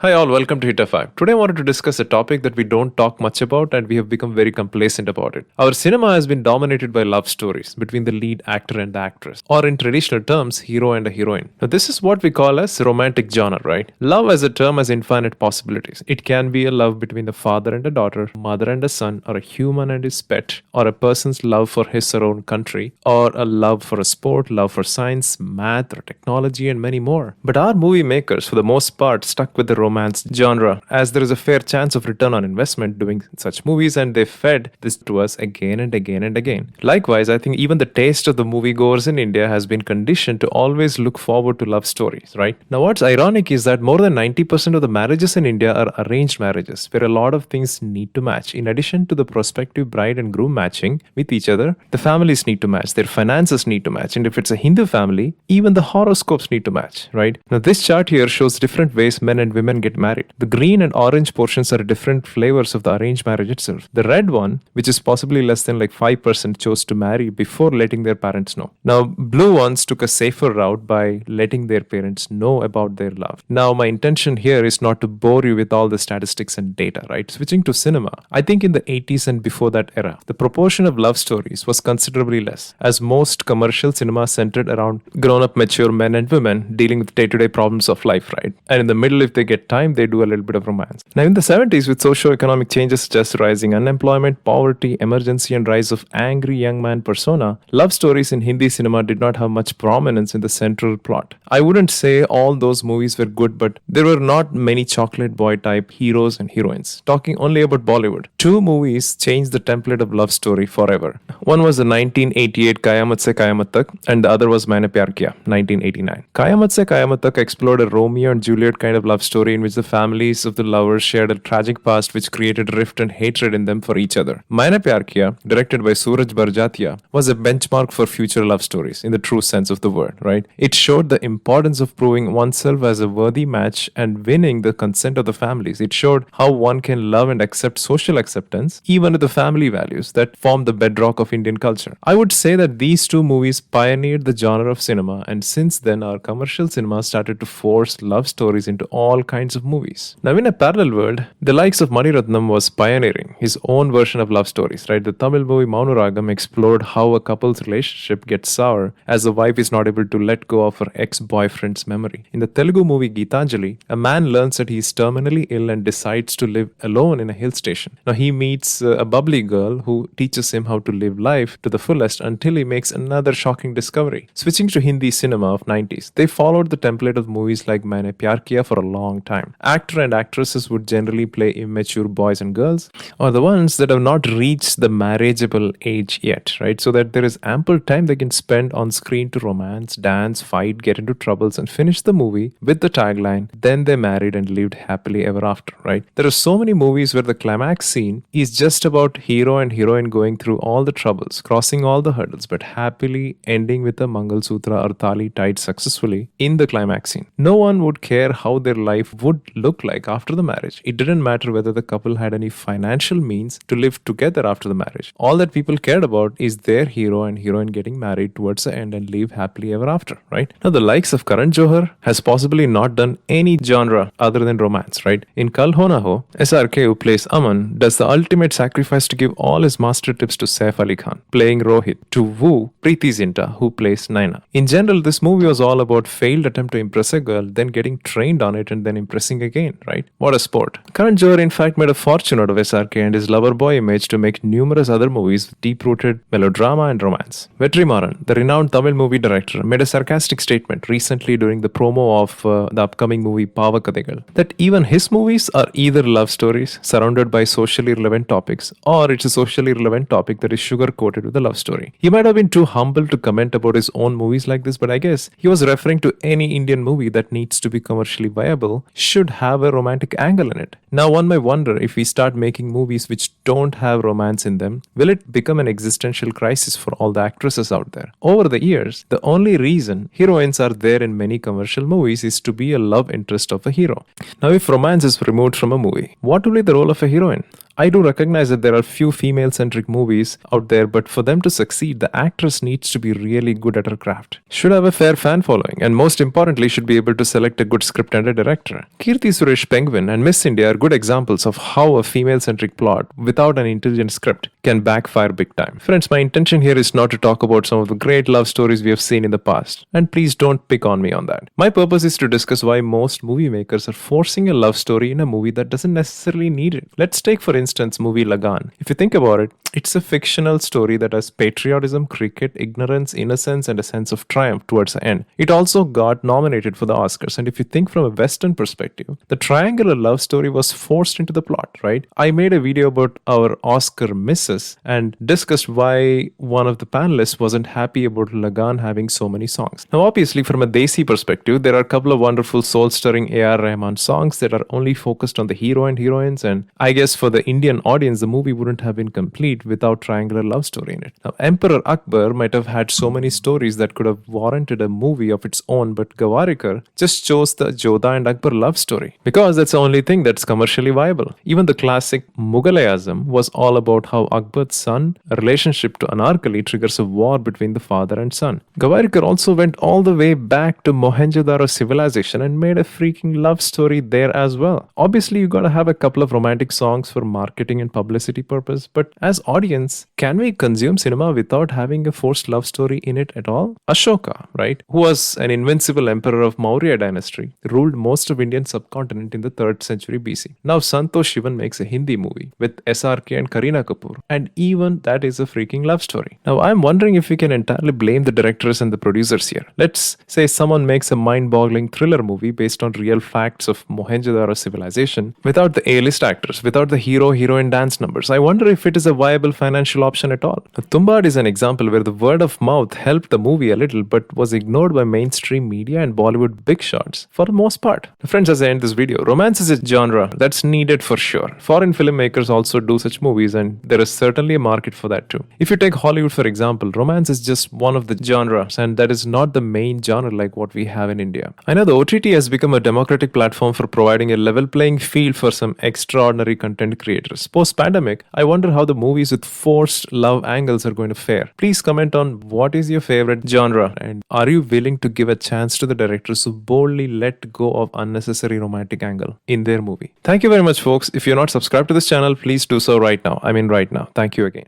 Hi all, welcome to Hit F5. Today I wanted to discuss a topic that we don't talk much about and we have become very complacent about it. Our cinema has been dominated by love stories between the lead actor and the actress, or in traditional terms, hero and a heroine. Now this is what we call as romantic genre, right? Love as a term has infinite possibilities. It can be a love between a father and a daughter, mother and a son, or a human and his pet, or a person's love for his or own country, or a love for a sport, love for science, math, or technology, and many more. But our movie makers, for the most part, stuck with the romance genre, as there is a fair chance of return on investment doing such movies, and they fed this to us again and again and again. Likewise, I think even the taste of the moviegoers in India has been conditioned to always look forward to love stories, right? Now, what's ironic is that more than 90% of the marriages in India are arranged marriages, where a lot of things need to match. In addition to the prospective bride and groom matching with each other, the families need to match, their finances need to match, and if it's a Hindu family, even the horoscopes need to match, right? Now, this chart here shows different ways men and women get married. The green and orange portions are different flavors of the arranged marriage itself. The red one, which is possibly less than like 5%, chose to marry before letting their parents know. Now, blue ones took a safer route by letting their parents know about their love. Now, my intention here is not to bore you with all the statistics and data, right? Switching to cinema, I think in the 80s and before that era, the proportion of love stories was considerably less, as most commercial cinema centered around grown-up mature men and women dealing with day-to-day problems of life, right? And in the middle, if they get time, they do a little bit of romance. Now, in the 70s, with socio-economic changes such as rising unemployment, poverty, emergency, and rise of angry young man persona, love stories in Hindi cinema did not have much prominence in the central plot. I wouldn't say all those movies were good, but there were not many chocolate boy type heroes and heroines. Talking only about Bollywood, two movies changed the template of love story forever. One was the 1988 Kayamat Se Kayamat Tak, and the other was Maine Pyar Kiya, 1989. Kayamat Se Kayamat Tak explored a Romeo and Juliet kind of love story in which the families of the lovers shared a tragic past which created rift and hatred in them for each other. Maine Pyar Kiya, directed by Suraj Barjatia, was a benchmark for future love stories in the true sense of the word, right? It showed the importance of proving oneself as a worthy match and winning the consent of the families. It showed how one can love and accept social acceptance, even with the family values that form the bedrock of Indian culture. I would say that these two movies pioneered the genre of cinema, and since then our commercial cinema started to force love stories into all kinds of movies. Now, in a parallel world, the likes of Mani Ratnam was pioneering his own version of love stories, right? The Tamil movie Maunuragam explored how a couple's relationship gets sour as the wife is not able to let go of her ex-boyfriend's memory. In the Telugu movie Geetanjali, a man learns that he is terminally ill and decides to live alone in a hill station. Now, he meets a bubbly girl who teaches him how to live life to the fullest until he makes another shocking discovery. Switching to Hindi cinema of 90s, they followed the template of movies like Maine Pyar Kiya for a long time. Actor and actresses would generally play immature boys and girls, or the ones that have not reached the marriageable age yet, right? So that there is ample time they can spend on screen to romance, dance, fight, get into troubles, and finish the movie with the tagline, "Then they married and lived happily ever after," right? There are so many movies where the climax scene is just about hero and heroine going through all the troubles, crossing all the hurdles, but happily ending with a Mangal Sutra or Thali tied successfully in the climax scene. No one would care how their life would look like after the marriage. It didn't matter whether the couple had any financial means to live together after the marriage. All that people cared about is their hero and heroine getting married towards the end and live happily ever after, right? Now, the likes of Karan Johar has possibly not done any genre other than romance, right? In Kal Ho Na Ho, SRK, who plays Aman, does the ultimate sacrifice to give all his master tips to Saif Ali Khan, playing Rohit, to woo Preeti Zinta, who plays Naina. In general, this movie was all about failed attempt to impress a girl, then getting trained on it and then impressing again, right? What a sport. Karan Johar in fact made a fortune out of SRK and his lover boy image to make numerous other movies with deep-rooted melodrama and romance. Vetrimaran, the renowned Tamil movie director, made a sarcastic statement recently during the promo of the upcoming movie Pavakadegal that even his movies are either love stories surrounded by socially relevant topics, or it's a socially relevant topic that is sugar-coated with a love story. He might have been too humble to comment about his own movies like this, but I guess he was referring to any Indian movie that needs to be commercially viable should have a romantic angle in it. Now, one may wonder, if we start making movies which don't have romance in them, will it become an existential crisis for all the actresses out there? Over the years, the only reason heroines are there in many commercial movies is to be a love interest of a hero. Now, if romance is removed from a movie, what will be the role of a heroine? I do recognize that there are few female-centric movies out there, but for them to succeed, the actress needs to be really good at her craft, should have a fair fan following, and most importantly, should be able to select a good script and a director. Kirti Suresh Penguin and Miss India are good examples of how a female-centric plot without an intelligent script can backfire big time. Friends, my intention here is not to talk about some of the great love stories we have seen in the past, and please don't pick on me on that. My purpose is to discuss why most movie makers are forcing a love story in a movie that doesn't necessarily need it. Let's take for instance movie Lagan. If you think about it, it's a fictional story that has patriotism, cricket, ignorance, innocence, and a sense of triumph towards the end. It also got nominated for the Oscars, and if you think from a Western perspective, the triangular love story was forced into the plot, right? I made a video about our Oscar misses and discussed why one of the panelists wasn't happy about Lagan having so many songs. Now, obviously, from a Desi perspective, there are a couple of wonderful soul-stirring A.R. Rahman songs that are only focused on the hero and heroines, and I guess for the Indian audience, the movie wouldn't have been complete without triangular love story in it. Now, Emperor Akbar might have had so many stories that could have warranted a movie of its own, but Gavarikar just chose the Jodha and Akbar love story because that's the only thing that's commercially viable. Even the classic Mughal-e-Azam was all about how Akbar's son, a relationship to Anarkali, triggers a war between the father and son. Gavarikar also went all the way back to Mohenjo-daro civilization and made a freaking love story there as well. Obviously, you gotta have a couple of romantic songs for marketing and publicity purpose, but as audience, can we consume cinema without having a forced love story in it at all? Ashoka, right, who was an invincible emperor of Maurya dynasty, ruled most of Indian subcontinent in the 3rd century BC. Now Santosh Shivan makes a Hindi movie with SRK and Kareena Kapoor, and even that is a freaking love story. Now I'm wondering if we can entirely blame the directors and the producers here. Let's say someone makes a mind-boggling thriller movie based on real facts of Mohenjo-daro civilization without the A-list actors, without the hero-heroine dance numbers. I wonder if it is a viable financial option at all. Now, Tumbad is an example where the word of mouth helped the movie a little but was ignored by mainstream media and Bollywood big shots for the most part. Now, friends, as I end this video, romance is a genre that's needed for sure. Foreign filmmakers also do such movies, and there is certainly a market for that too. If you take Hollywood for example, romance is just one of the genres, and that is not the main genre like what we have in India. I know the OTT has become a democratic platform for providing a level playing field for some extraordinary content creators. Post-pandemic, I wonder how the movies with forced love angles are going to fare. Please comment on what is your favorite genre, and are you willing to give a chance to the directors who boldly let go of unnecessary romantic angle in their movie. Thank you very much, folks. If you're not subscribed to this channel, please do so right now. I mean right now. Thank you again.